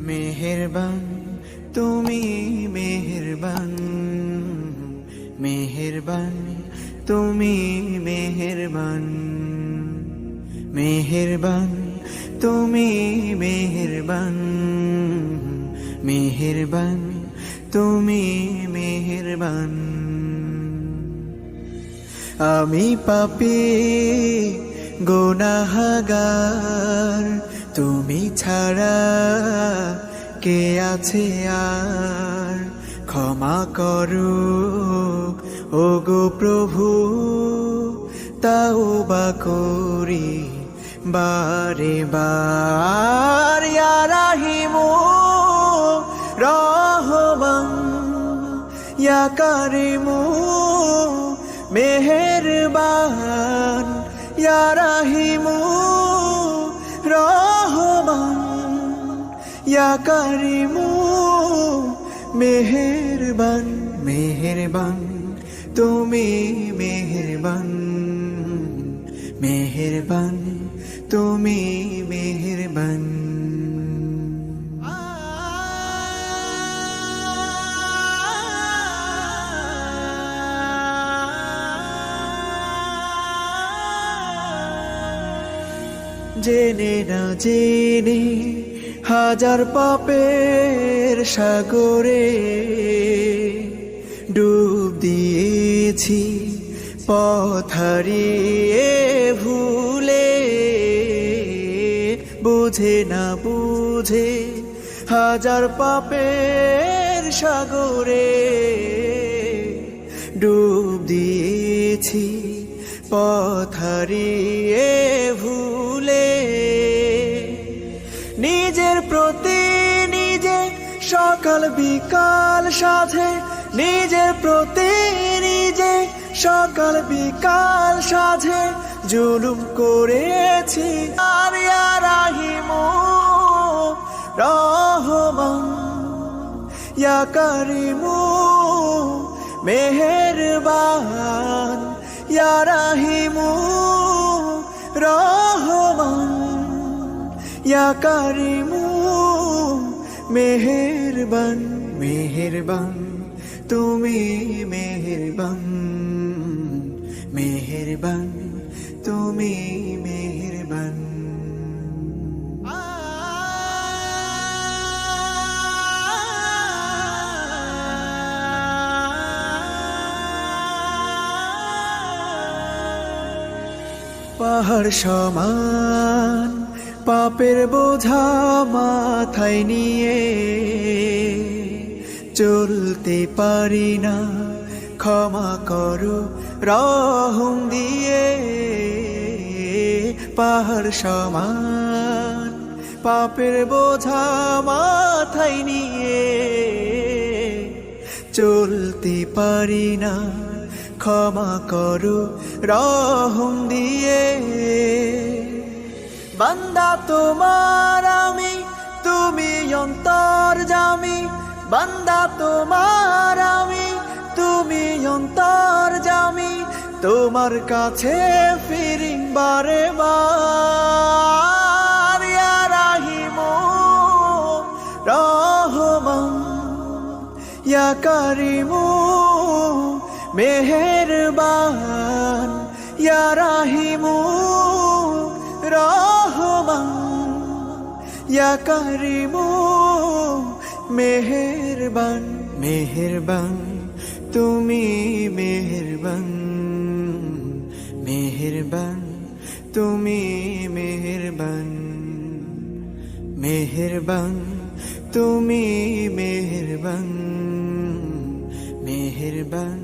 মেহেরবান তুমি মেহেরবান, মেহেরবান তুমি মেহেরবান, মেহেরবান তুমি মেহেরবান, মেহেরবান তুমি মেহেরবান। আমি পাপী গুনাহগার, তুমি ছাড়া কে আছে আর? ক্ষমা করো ওগো প্রভু, তাওবা করি বারে বার। ইয়া রাহিমু রহমান, ইয়া কারিমু মেহেরবান, ইয়া রাহিমু রহমান, ইয়া কারিমু মেহেরবান। মেহেরবান তুমি মেহেরবান, মেহেরবান তুমি মেহেরবান। জেনে না জেনে হাজার পাপের সাগরে ডুব দিয়েছি, পথ হারিয়ে ভুলে। বুঝে না বুঝে হাজার পাপের সাগরে ডুব দিয়েছি, পথ হারিয়ে ভুলে। নিজের প্রতি নিজে সকাল বিকাল সাধে, নিজের প্রতি নিজে সকাল বিকাল সাধে জুলুম করেছি। আর ইয়া রাহিমু রহমান, ইয়া কারিমু মেহেরবান, ইয়া রাহিমু রহমান, ইয়া কারিমু মেহেরবান। মেহেরবান তুমি মেহেরবান, মেহেরবান তুমি মেহেরবান। পাহাড় সমান পাপের বোঝা মাথায় নিয়ে চলতে পারি না, ক্ষমা করো রহম দিয়ে। পাহাড় সমান পাপের বোঝা মাথায় নিয়ে চলতে পারি না, ক্ষমা করো রহম দিয়ে। বান্দা তোমার আমি, তুমি অন্তর্যামী। বান্দা তোমার আমি, তুমি অন্তর্যামী। তোমার কাছে ফিরি বারে বার। ইয়া রাহিমু রহমান, ইয়া কারিমু মেহেরবান, ইয়া রাহিমু রহমান, ইয়া কারিমু মেহেরবান। মেহেরবান তুমি মেহেরবান, মেহেরবান তুমি মেহেরবান, মেহেরবান তুমি মেহেরবান, মেহেরবান।